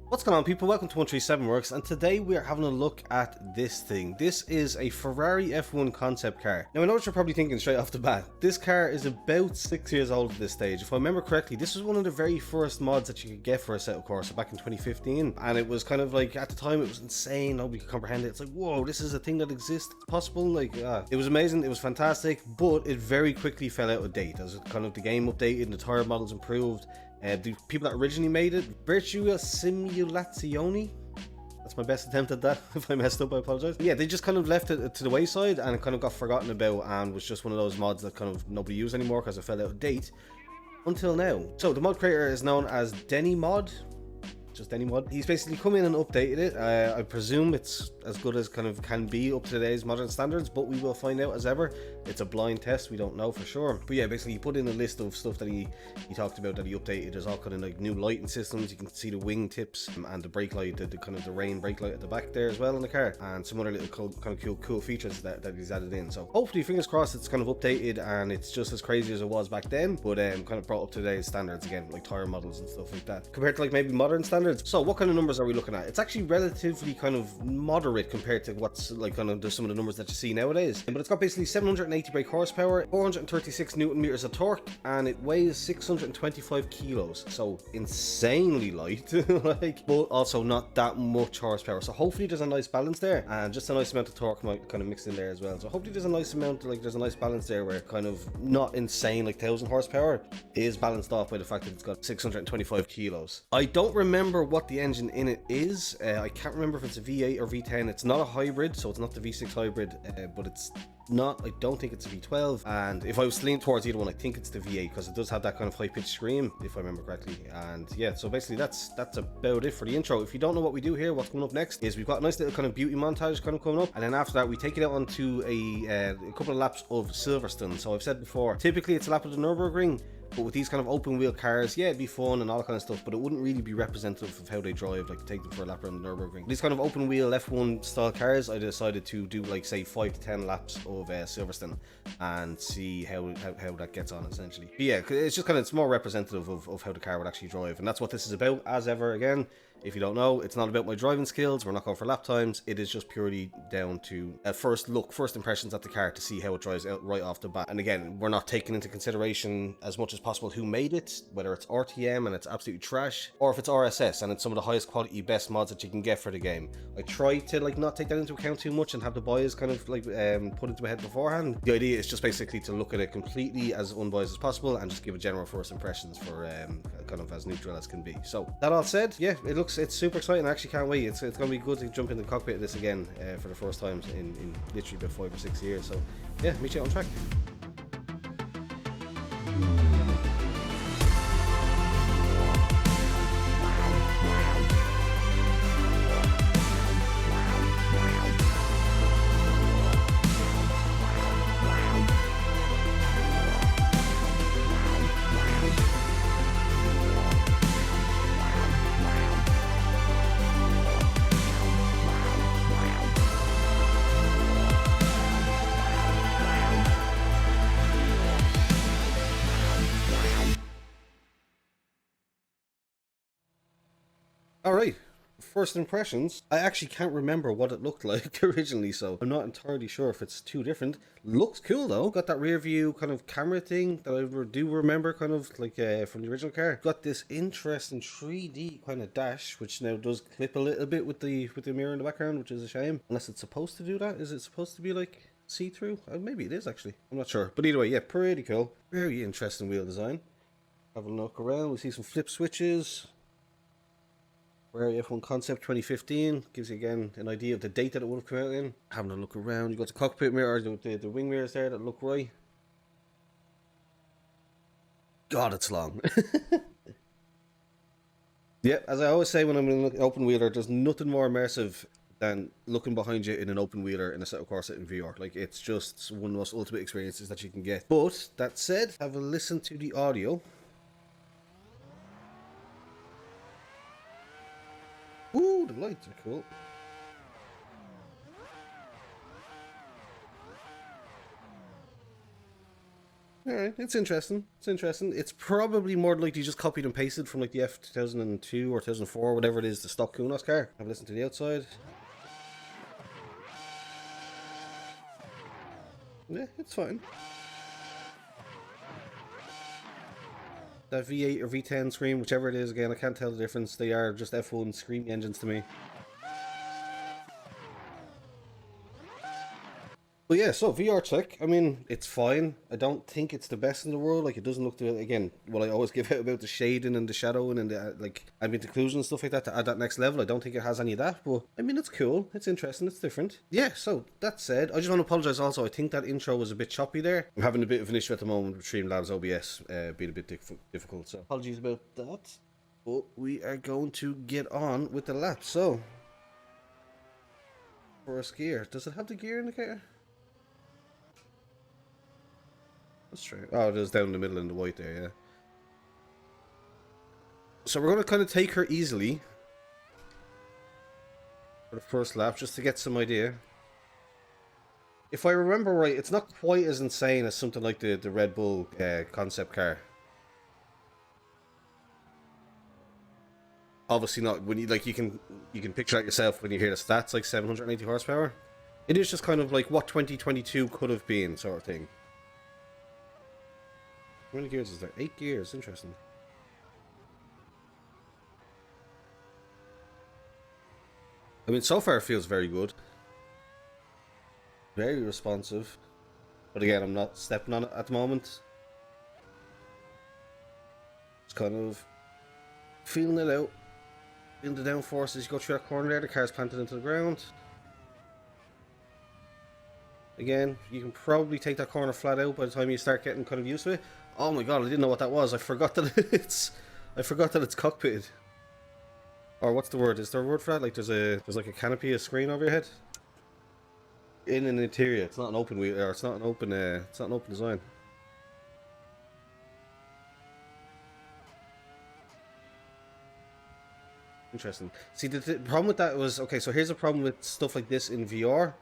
What's going on, people? Welcome to 137 Works, and today we are having a look at this thing. This is a Ferrari F1 concept car. Now, I know what you're probably thinking straight off the bat. This car is about 6 years old at this stage. If I remember correctly, this was one of the very first mods that you could get for Assetto Corsa back in 2015, and it was kind of like, at the time, it was insane. Nobody could comprehend it. It's like, whoa, this is a thing that exists. It's possible. Like, it was amazing. It was fantastic, but it very quickly fell out of date as kind of the game updated and the tire models improved. The people that originally made it, Virtua Simulazione. That's my best attempt at that. If I messed up, I apologize. Yeah, they just kind of left it to the wayside and it kind of got forgotten about and was just one of those mods that kind of nobody used anymore because it fell out of date until now. So the mod creator is known as Denny Mod. Just any mod. He's basically come in and updated it. I presume it's as good as kind of can be up to today's modern standards, but we will find out as ever. It's a blind test, we don't know for sure. But yeah, basically he put in a list of stuff that he talked about that he updated. There's all kind of like new lighting systems. You can see the wing tips and the brake light, the kind of the rain brake light at the back there as well in the car, and some other little kind of cool features that he's added in. So hopefully, fingers crossed, it's kind of updated and it's just as crazy as it was back then, but kind of brought up to today's standards again, like tire models and stuff like that, compared to like maybe modern standards. So what kind of numbers are we looking at? It's actually relatively kind of moderate compared to what's like kind of some of the numbers that you see nowadays. But it's got basically 780 brake horsepower, 436 newton meters of torque, and it weighs 625 kilos. So insanely light, like, but also not that much horsepower. So hopefully there's a nice balance there, and just a nice amount of torque might kind of mix in there as well. So hopefully there's a nice amount, like there's a nice balance there where kind of not insane like 1000 horsepower is balanced off by the fact that it's got 625 kilos. I don't remember what the engine in it is. I can't remember if it's a V8 or V10. It's not a hybrid, so it's not the V6 hybrid, but it's not, I don't think it's a V12, and if I was to lean towards either one, I think it's the V8 because it does have that kind of high-pitched scream, if I remember correctly. And yeah, so basically that's about it for the intro. If you don't know what we do here, what's coming up next is we've got a nice little kind of beauty montage kind of coming up, and then after that we take it out onto a couple of laps of Silverstone. So I've said before, typically it's a lap of the Nürburgring, but with these kind of open wheel cars, yeah, it'd be fun and all that kind of stuff, but it wouldn't really be representative of how they drive, like to take them for a lap around the Nürburgring. These kind of open wheel F1 style cars, I decided to do like say 5 to 10 laps of Silverstone and see how that gets on essentially. But yeah, it's just kind of, it's more representative of how the car would actually drive, and that's what this is about. As ever, again, if you don't know, it's not about my driving skills. We're not going for lap times. It is just purely down to a first look, first impressions at the car to see how it drives out right off the bat. And again, we're not taking into consideration as much as possible who made it, whether it's RTM and it's absolutely trash, or if it's RSS and it's some of the highest quality, best mods that you can get for the game. I try to like not take that into account too much and have the bias kind of like put into my head beforehand. The idea is just basically to look at it completely as unbiased as possible and just give a general first impressions for kind of as neutral as can be. So that all said, yeah, it's super exciting. I actually can't wait. It's gonna be good to jump in the cockpit of this again for the first time in literally about 5 or 6 years. So yeah, meet you on track. Alright, first impressions. I actually can't remember what it looked like originally, so I'm not entirely sure if it's too different. Looks cool though. Got that rear view kind of camera thing that I do remember kind of like from the original car. Got this interesting 3D kind of dash, which now does clip a little bit with the mirror in the background, which is a shame. Unless it's supposed to do that. Is it supposed to be like see-through? Maybe it is actually. I'm not sure. But either way, yeah, pretty cool. Very interesting wheel design. Have a look around. We see some flip switches. Ferrari F1 Concept 2015 gives you again an idea of the date that it would have come out in. Having a look around, you got the cockpit mirror, the wing mirrors there that look right. God, it's long. Yeah, as I always say when I'm in an open wheeler, there's nothing more immersive than looking behind you in an open wheeler in Assetto Corsa in VR. Like, it's just one of the most ultimate experiences that you can get. But that said, have a listen to the audio. Ooh, the lights are cool. Alright, it's interesting. It's interesting. It's probably more likely just copied and pasted from like the F 2002 or 2004, whatever it is, the stock Kunos car. Have a listen to the outside. Yeah, it's fine. That V8 or V10 scream, whichever it is, again, I can't tell the difference. They are just F1 scream engines to me. But yeah, so VR check, I mean, it's fine. I don't think it's the best in the world. Like, it doesn't look, again, what I always give out about the shading and the shadowing and the, like, ambient occlusion and stuff like that to add that next level. I don't think it has any of that, but, I mean, it's cool. It's interesting. It's different. Yeah, so, that said, I just want to apologise also. I think that intro was a bit choppy there. I'm having a bit of an issue at the moment with Streamlabs OBS being a bit difficult, so apologies about that. But we are going to get on with the lap. So, first gear. Does it have the gear indicator? That's true. Oh, it is down the middle in the white there, yeah. So we're going to kind of take her easily for the first lap, just to get some idea. If I remember right, it's not quite as insane as something like the Red Bull concept car. Obviously not. When you like, you can picture that yourself when you hear the stats, like 780 horsepower. It is just kind of like what 2022 could have been, sort of thing. How many gears is there? 8 gears. Interesting. I mean, so far it feels very good. Very responsive. But again, I'm not stepping on it at the moment. Just kind of feeling it out. Feeling the downforce as you go through that corner there. The car's planted into the ground. Again, you can probably take that corner flat out by the time you start getting kind of used to it. Oh my god, I didn't know what that was. I forgot that it's cockpitted. Or what's the word? Is there a word for that? Like there's like a canopy, a screen over your head. In an interior. It's not an open wheel, or it's not an open design. Interesting. See, the problem with that was, okay, so here's the problem with stuff like this in VR.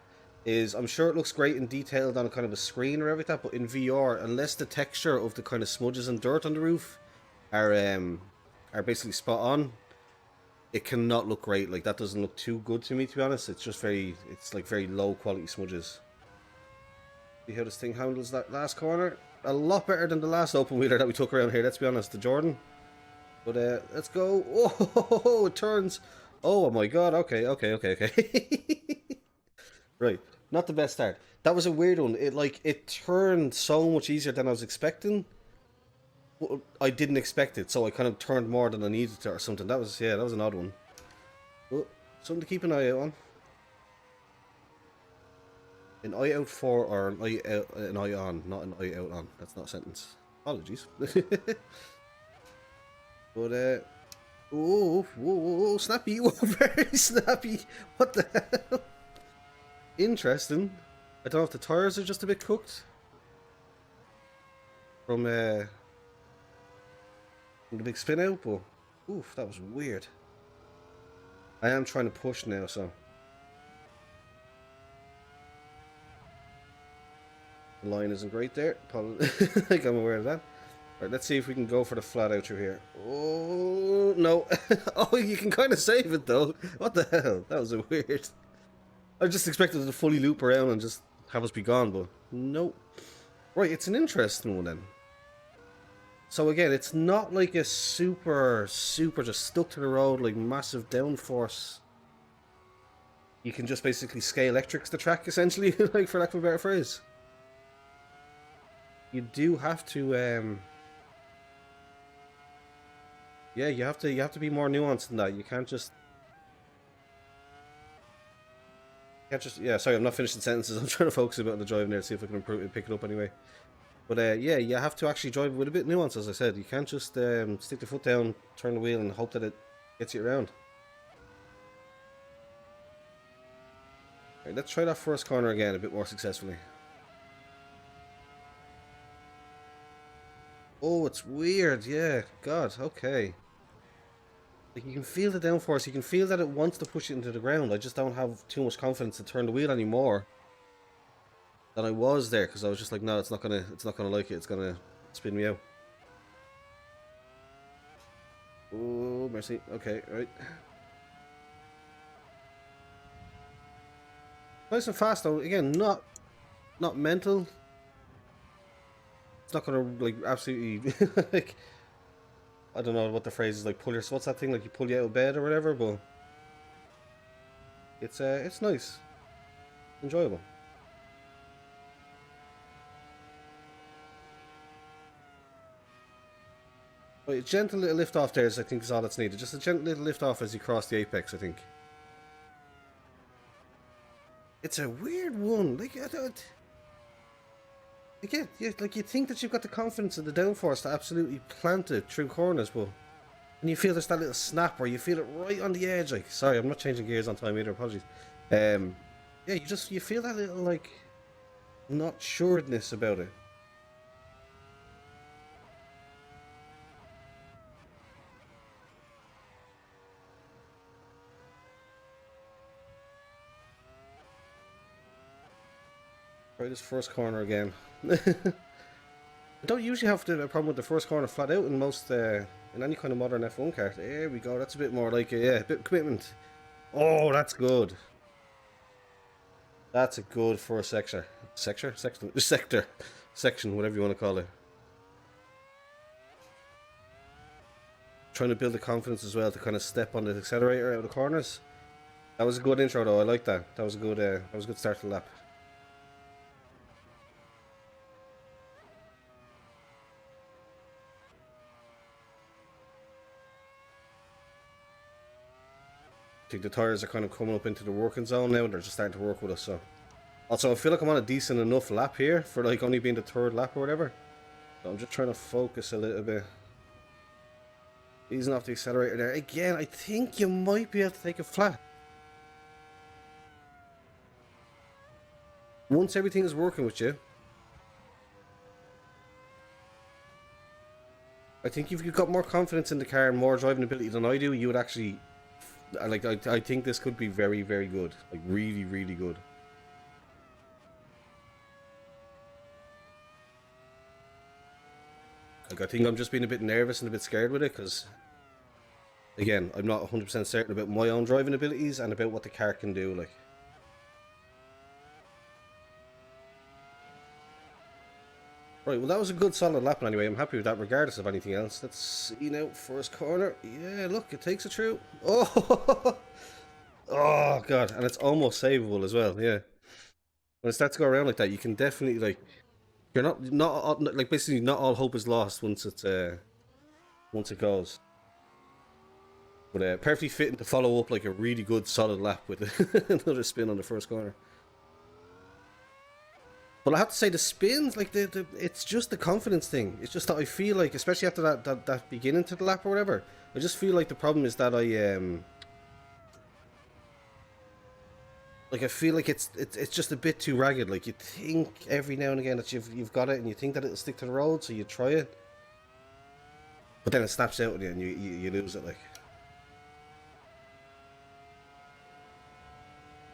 Is I'm sure it looks great and detailed on a kind of a screen or everything, but in VR, unless the texture of the kind of smudges and dirt on the roof are basically spot on, it cannot look great. Like, that doesn't look too good to me, to be honest. It's just it's like very low quality smudges. See how this thing handles that last corner? A lot better than the last open wheeler that we took around here, let's be honest, the Jordan. But let's go. Oh, it turns. Oh my god, okay. Right, not the best start. That was a weird one. It turned so much easier than I was expecting. Well, I didn't expect it, so I kind of turned more than I needed to or something. That was an odd one. Well, something to keep an eye out on. An eye out for, or an eye on, not an eye out on. That's not a sentence. Apologies. But whoa, snappy, whoa, very snappy. What the hell? Interesting. I don't know if the tires are just a bit cooked from the big spin out, but oof, that was weird. I am trying to push now, so the line isn't great there. I think I'm aware of that. Right, let's see if we can go for the flat out through here. Oh no! Oh, you can kind of save it though. What the hell? That was a weird. I just expected it to fully loop around and just have us be gone, but nope. Right, it's an interesting one then. So again, it's not like a super just stuck to the road, like massive downforce. You can just basically scale electrics the track, essentially, like, for lack of a better phrase. You do have to, yeah, you have to be more nuanced than that. You can't just. Yeah, sorry, I'm not finishing sentences. I'm trying to focus a bit on the driving there, see if I can pick it up anyway. But yeah, you have to actually drive with a bit of nuance, as I said. You can't just stick the foot down, turn the wheel, and hope that it gets you around. Right, let's try that first corner again a bit more successfully. Oh, it's weird, yeah. God, okay. Like, you can feel the downforce, you can feel that it wants to push it into the ground. I just don't have too much confidence to turn the wheel anymore. than I was there, because I was just like, no, it's not gonna like it. It's gonna spin me out. Oh, mercy. Okay, right. Nice and fast though. Again, not mental. It's not gonna like absolutely like, I don't know what the phrase is, like pull your, what's that thing, like you pull you out of bed or whatever, but it's nice, enjoyable. But a gentle little lift off there is, I think, is all that's needed. Just a gentle little lift off as you cross the apex, I think. It's a weird one. Like, I don't. Again, like you think that you've got the confidence of the downforce to absolutely plant it through corners, but and you feel there's that little snap where you feel it right on the edge. Like, sorry, I'm not changing gears on time either. Apologies. Yeah, you feel that little like not sureness about it. Try this first corner again. I don't usually have a problem with the first corner flat out in most in any kind of modern F1 car. There we go. That's a bit more like yeah, a bit of commitment. Oh, that's good. That's a good first section, whatever you want to call it. Trying to build the confidence as well to kind of step on the accelerator out of the corners. That was a good intro though. I like that. That was a good start to the lap. I think the tyres are kind of coming up into the working zone now, and they're just starting to work with us. So, also I feel like I'm on a decent enough lap here for like only being the third lap or whatever. So I'm just trying to focus a little bit. Easing off the accelerator there. Again, I think you might be able to take it flat. Once everything is working with you, I think if you've got more confidence in the car and more driving ability than I do, you would actually, like, I think this could be very, very good. Like, really, really good. Like, I think I'm just being a bit nervous and a bit scared with it, because, again, I'm not 100% certain about my own driving abilities and about what the car can do, like. Right, well that was a good solid lap anyway. I'm happy with that regardless of anything else. Let's see now, first corner. Yeah, look, it takes it through. Oh, oh god, and it's almost savable as well, yeah. When it starts to go around like that, you can definitely, like, you're not like, basically not all hope is lost once it goes. But perfectly fitting to follow up like a really good solid lap with another spin on the first corner. But I have to say the spins, like it's just the confidence thing. It's just that I feel like, especially after that beginning to the lap or whatever, I just feel like the problem is that like I feel like it's just a bit too ragged. Like you think every now and again that you've got it, and you think that it'll stick to the road, so you try it, but then it snaps out with you, and you lose it. Like,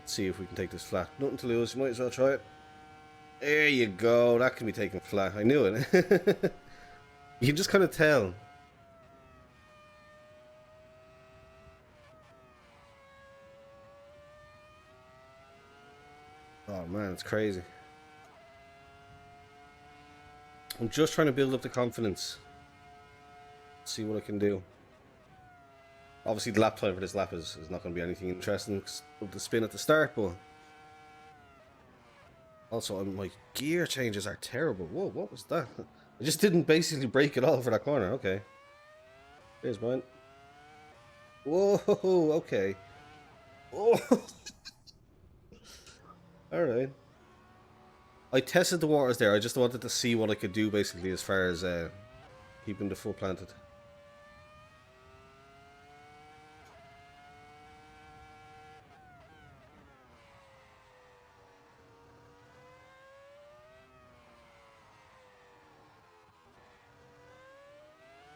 let's see if we can take this flat. Nothing to lose. You might as well try it. There you go. That can be taken flat. I knew it. You can just kind of tell. Oh man, it's crazy. I'm just trying to build up the confidence. See what I can do. Obviously the lap time for this lap is not going to be anything interesting with the spin at the start, but also my gear changes are terrible. Whoa, what was that? I just didn't basically break it all for that corner. Okay. Here's mine. Whoa, okay. Oh. Alright. I tested the waters there. I just wanted to see what I could do basically as far as keeping the foot planted.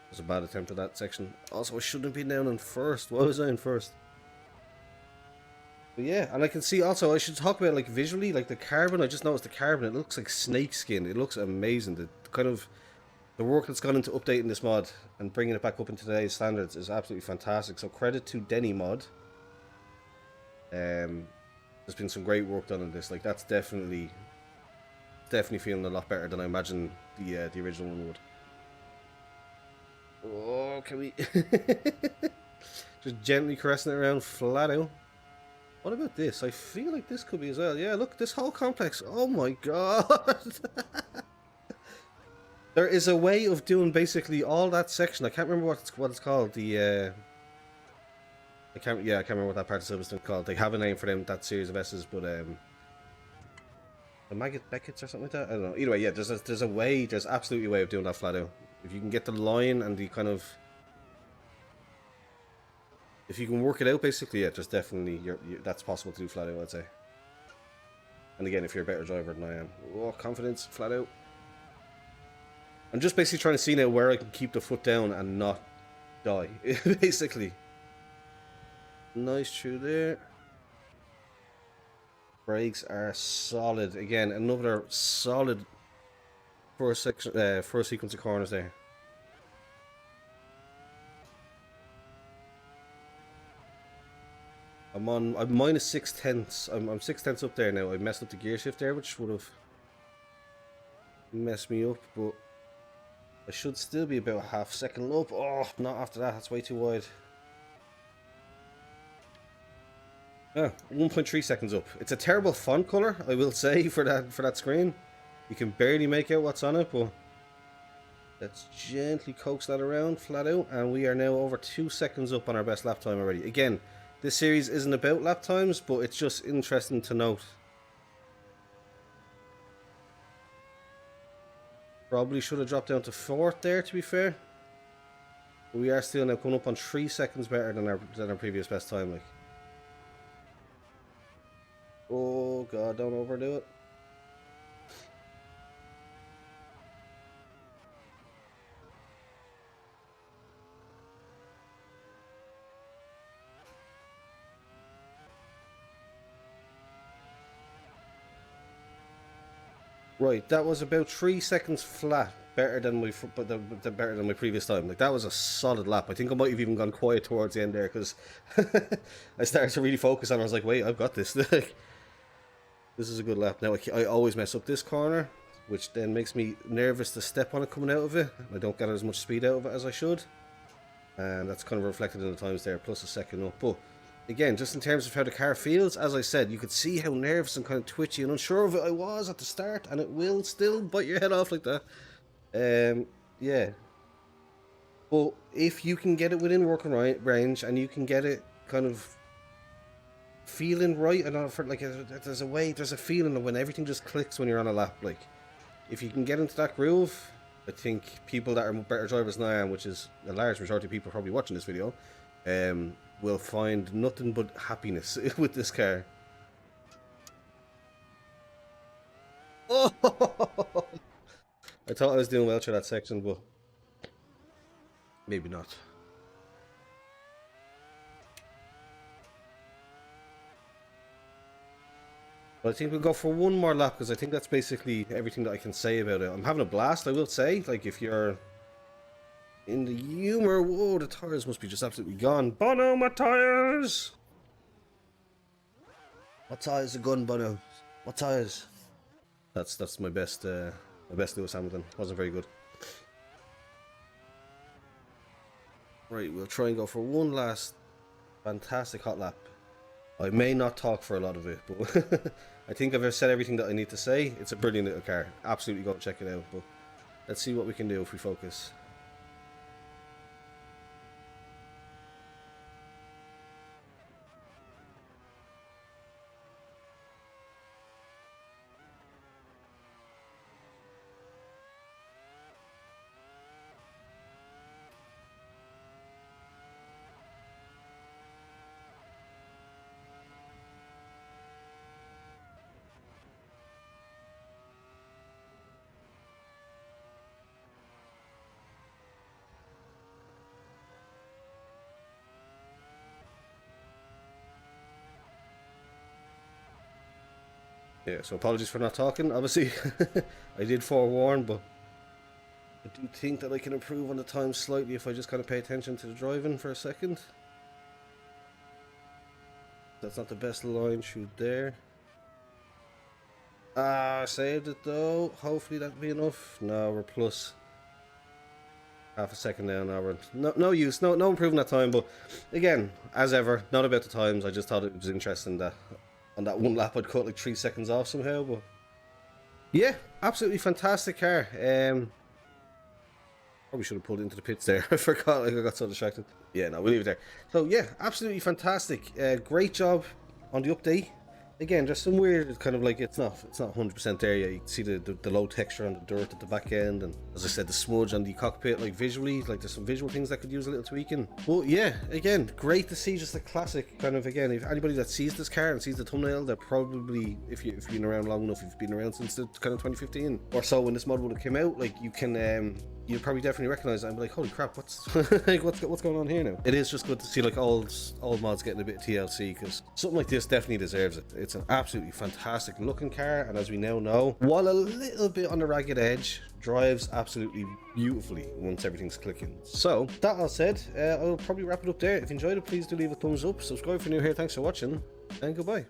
It was a bad attempt at that section. Also, I shouldn't have been down in first. Why was I in first? But yeah, and I can see also, I should talk about like visually, like the carbon. I just noticed the carbon, it looks like snake skin. It looks amazing. The kind of the work that's gone into updating this mod and bringing it back up into today's standards is absolutely fantastic. So credit to Denny Mod. There's been some great work done on this. Like that's definitely feeling a lot better than I imagine the original one would. Oh, can we just gently caressing it around flat out? What about this? I feel like this could be as well. Yeah, look, this whole complex. Oh my god. There is a way of doing basically all that section. I can't remember what it's called. I can't remember what that part of Silverstone called. They have a name for them, that series of S's, but the Maggot Beckett's or something like that. I don't know. Either way, yeah, there's a way. There's absolutely a way of doing that flat out. If you can get the line and the kind of, if you can work it out, basically, yeah, there's definitely that's possible to do flat out, I'd say. And again, if you're a better driver than I am, oh, confidence, flat out. I'm just basically trying to see now where I can keep the foot down and not die, basically. Nice through there. Brakes are solid. Again, another solid first sequence of corners there. I'm minus 6/10. I'm 6/10 up there now. I messed up the gear shift there, which would have messed me up, but I should still be about a half second up. Oh, not after that. That's way too wide. Yeah, 1.3 seconds up. It's a terrible font color, I will say, for that screen. You can barely make out what's on it, but let's gently coax that around, flat out, and we are now over 2 seconds up on our best lap time already. Again, this series isn't about lap times, but it's just interesting to note. Probably should have dropped down to 4th there, to be fair. But we are still now coming up on 3 seconds better than our previous best time, like. Oh god, don't overdo it. Right, that was about 3 seconds flat, better than my previous time. Like that was a solid lap. I think I might have even gone quiet towards the end there because I started to really focus on it. I was like, wait, I've got this. This is a good lap. Now I always mess up this corner, which then makes me nervous to step on it coming out of it. I don't get as much speed out of it as I should, and that's kind of reflected in the times there, plus a second up. But again, just in terms of how the car feels, as I said, you could see how nervous and kind of twitchy and unsure of it I was at the start, and it will still bite your head off like that. Yeah. But if you can get it within working range and you can get it kind of feeling right, and for like there's a feeling of when everything just clicks when you're on a lap. Like if you can get into that groove, I think people that are better drivers than I am, which is a large majority of people probably watching this video, will find nothing but happiness with this car. Oh! I thought I was doing well through that section, but maybe not. But I think we'll go for one more lap because I think that's basically everything that I can say about it. I'm having a blast, I will say. Like, if you're in the humor, whoa, the tires must be just absolutely gone. Bono, my tires! What tires are gone, Bono? What tires? That's my best Lewis Hamilton. Wasn't very good. Right, we'll try and go for one last fantastic hot lap. I may not talk for a lot of it, but I think I've said everything that I need to say. It's a brilliant little car. Absolutely go check it out. But let's see what we can do if we focus. Yeah, so apologies for not talking. Obviously, I did forewarn, but I do think that I can improve on the time slightly if I just kind of pay attention to the driving for a second. That's not the best line shoot there. Ah, saved it though. Hopefully that'll be enough. No, we're plus half a second down now. We're no use, no improving that time. But again, as ever, not about the times. I just thought it was interesting that on that one lap I'd cut like 3 seconds off somehow. But yeah, absolutely fantastic car. Probably should have pulled into the pits there. I forgot, like I got so distracted. Yeah, no, we'll leave it there. So yeah, absolutely fantastic. Great job on the update. Again, there's some weird kind of like it's not 100% there yet. You can see the low texture on the dirt at the back end, and as I said, the smudge on the cockpit, like visually, like there's some visual things that could use a little tweaking. But yeah, again, great to see just a classic kind of, again, if anybody that sees this car and sees the thumbnail, they're probably, if you've been around long enough, if you've been around since the kind of 2015 or so when this mod would have came out, like you can you'll probably definitely recognize it and be like, holy crap, what's like, what's going on here now? It is just good to see like old mods getting a bit of TLC, because something like this definitely deserves it. It's an absolutely fantastic looking car, and as we now know, while a little bit on the ragged edge, drives absolutely beautifully once everything's clicking. So that all said, I'll probably wrap it up there. If you enjoyed it, please do leave a thumbs up, subscribe if you're new here, thanks for watching, and goodbye.